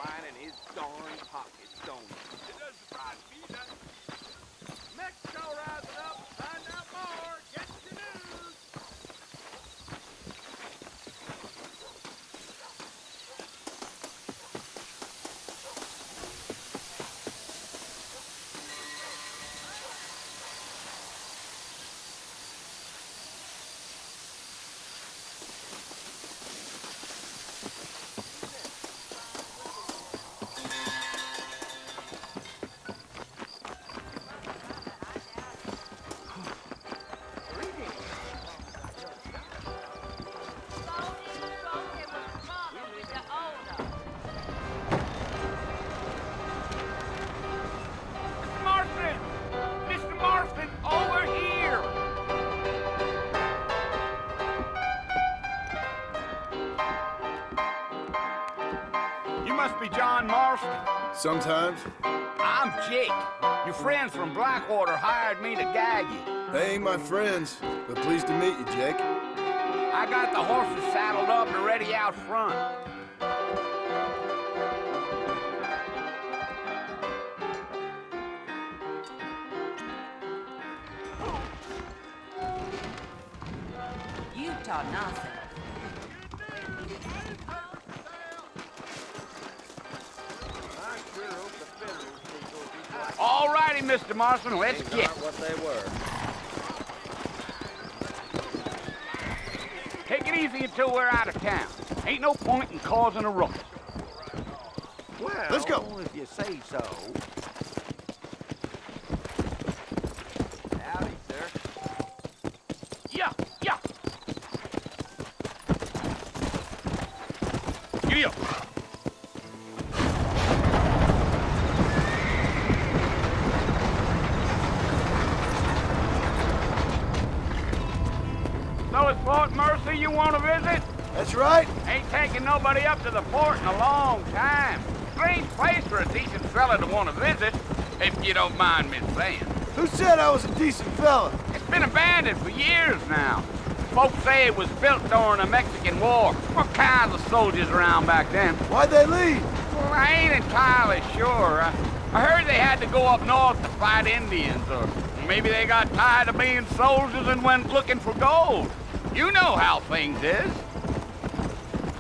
lining his darn pockets, don't it? It doesn't surprise me, does it? Mexico rising up, find out more, get your news. Sometimes. I'm Jake. Your friends from Blackwater hired me to guide you. They ain't my friends, but pleased to meet you, Jake. I got the horses saddled up and ready out front. Utah nonsense. All righty, Mr. Marston, let's get. What they were. Take it easy until we're out of town. Ain't no point in causing a ruckus. Well, let's go. If you say so. Howdy, sir. Yeah, yeah. Giddy up. So it's Fort Mercy you want to visit? That's right. Ain't taking nobody up to the fort in a long time. Strange place for a decent fella to want to visit, if you don't mind me saying. Who said I was a decent fella? It's been abandoned for years now. Folks say it was built during the Mexican War. What kinds of soldiers around back then? Why'd they leave? Well, I ain't entirely sure. I heard they had to go up north to fight Indians, or maybe they got tired of being soldiers and went looking for gold. You know how things is.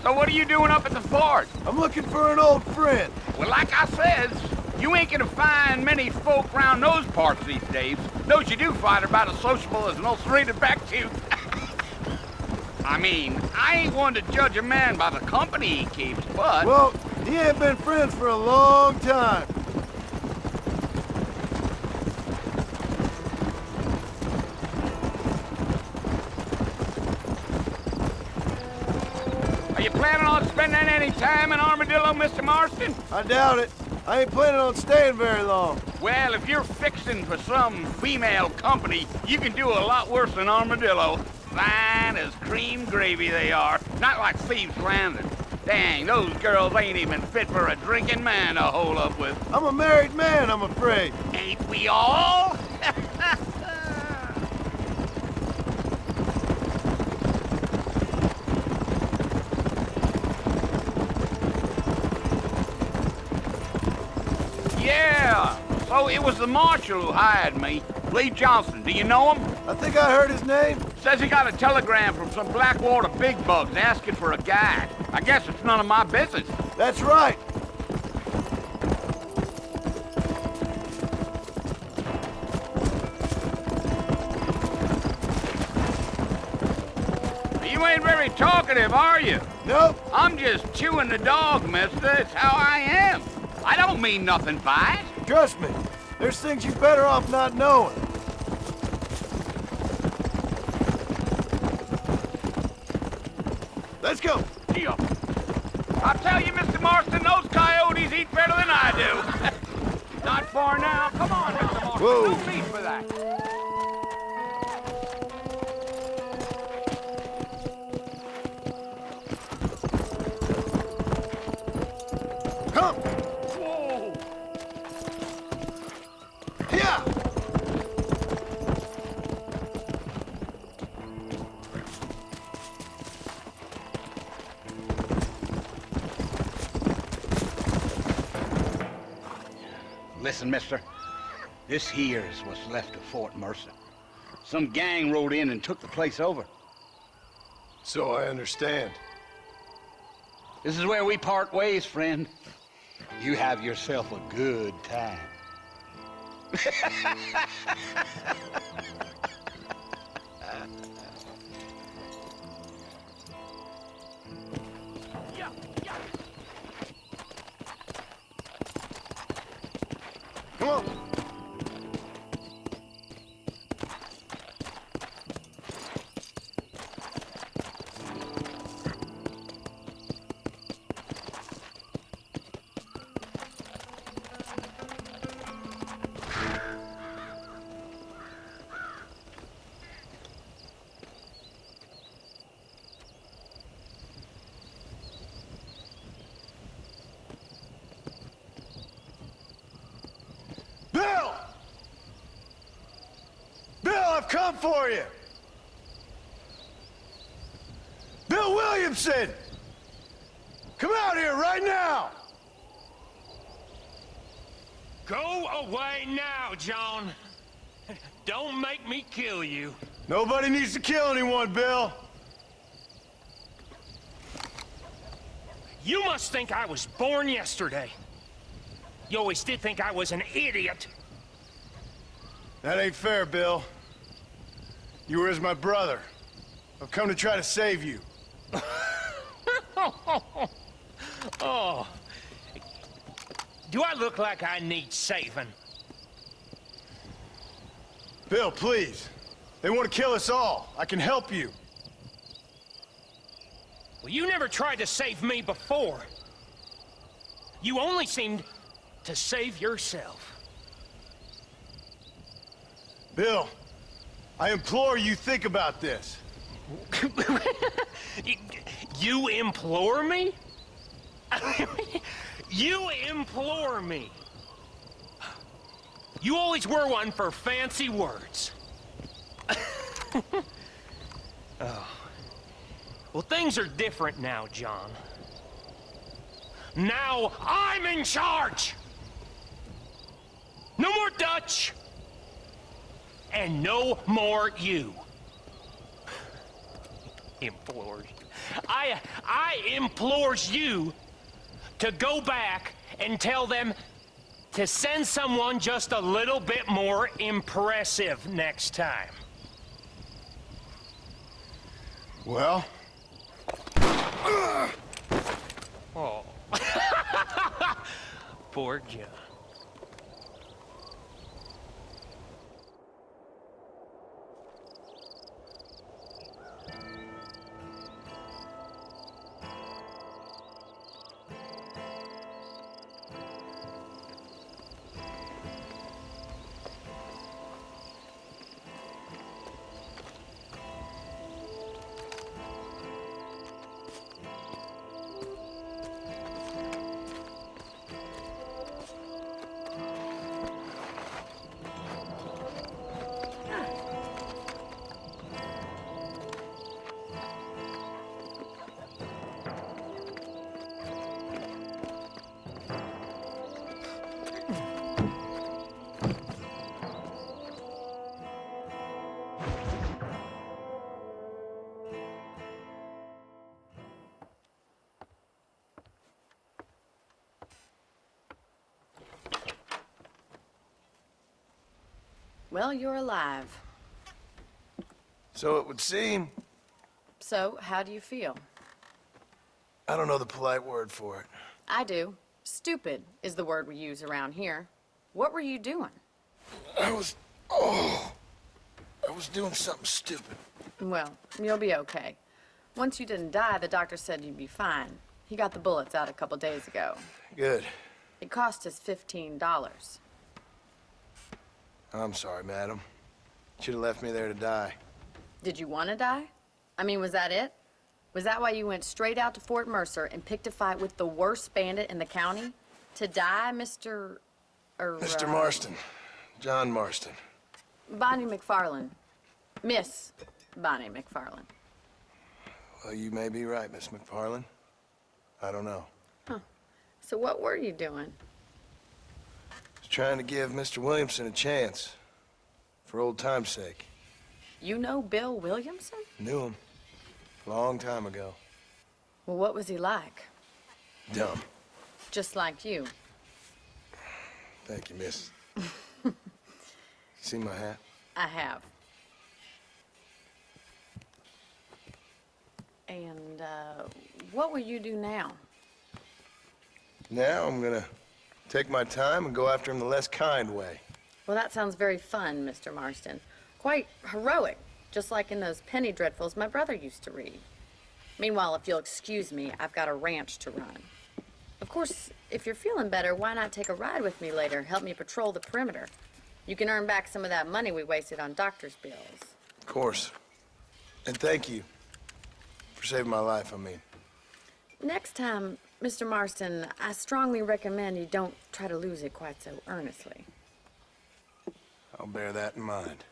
So what are you doing up at the fort? I'm looking for an old friend. Well, like I says, you ain't gonna find many folk around those parts these days. Those you do find are about as sociable as an ulcerated back tooth. I mean, I ain't one to judge a man by the company he keeps, but... Well, he ain't been friends for a long time. Are you planning on spending any time in Armadillo, Mr. Marston? I doubt it. I ain't planning on staying very long. Well, if you're fixing for some female company, you can do a lot worse than Armadillo. Fine as cream gravy they are. Not like Thieves' Landing. Dang, those girls ain't even fit for a drinking man to hole up with. I'm a married man, I'm afraid. Ain't we all? Yeah, so it was the marshal who hired me. Lee Johnson, do you know him? I think I heard his name. Says he got a telegram from some Blackwater big bugs asking for a guide. I guess it's none of my business. That's right. You ain't very talkative, are you? Nope. I'm just chewing the dog, mister. It's how I am. I don't mean nothing by it. Trust me. There's things you're better off not knowing. Let's go. Yeah. I'll tell you, Mr. Marston, those coyotes eat better than I do. Not far now. Come on, Mr. Marston. Whoa. No need for that. Come. Whoa. Yeah. Listen, mister. This here is what's left of Fort Mercer. Some gang rode in and took the place over. So I understand. This is where we part ways, friend. You have yourself a good time. Come on. Bill! Bill, I've come for you! Bill Williamson! Come out here right now! Go away now, John. Don't make me kill you. Nobody needs to kill anyone, Bill. You must think I was born yesterday. You always did think I was an idiot. That ain't fair, Bill. You were as my brother. I've come to try to save you. Oh. Do I look like I need saving? Bill, please. They want to kill us all. I can help you. Well, you never tried to save me before. You only seemed to save yourself. Bill, I implore you think about this. You implore me? You implore me. You always were one for fancy words. Oh. Well, things are different now, John. Now I'm in charge! No more Dutch! And no more you. Implores. I implores you to go back and tell them to send someone just a little bit more impressive next time. Well? Oh. Poor John. Well, you're alive. So it would seem. So, how do you feel? I don't know the polite word for it. I do. Stupid is the word we use around here. What were you doing? I was doing something stupid. Well, you'll be okay. Once you didn't die, the doctor said you'd be fine. He got the bullets out a couple days ago. Good. It cost us $15. I'm sorry, madam. Should have left me there to die. Did you want to die? I mean, was that it? Was that why you went straight out to Fort Mercer and picked a fight with the worst bandit in the county? To die, Mr. Mr. Marston. John Marston. Bonnie McFarland. Miss Bonnie McFarland. Well, you may be right, Miss McFarland. I don't know. Huh. So what were you doing? Just trying to give Mr. Williamson a chance. For old time's sake. You know Bill Williamson? Knew him. Long time ago. Well, what was he like? Dumb. Just like you. Thank you, miss. You see my hat? I have. And, what will you do now? Now I'm gonna take my time and go after him the less kind way. Well, that sounds very fun, Mr. Marston. Quite heroic, just like in those penny dreadfuls my brother used to read. Meanwhile, if you'll excuse me, I've got a ranch to run. Of course, if you're feeling better, why not take a ride with me later? Help me patrol the perimeter. You can earn back some of that money we wasted on doctor's bills. Of course. And thank you for saving my life, I mean. Next time, Mr. Marston, I strongly recommend you don't try to lose it quite so earnestly. I'll bear that in mind.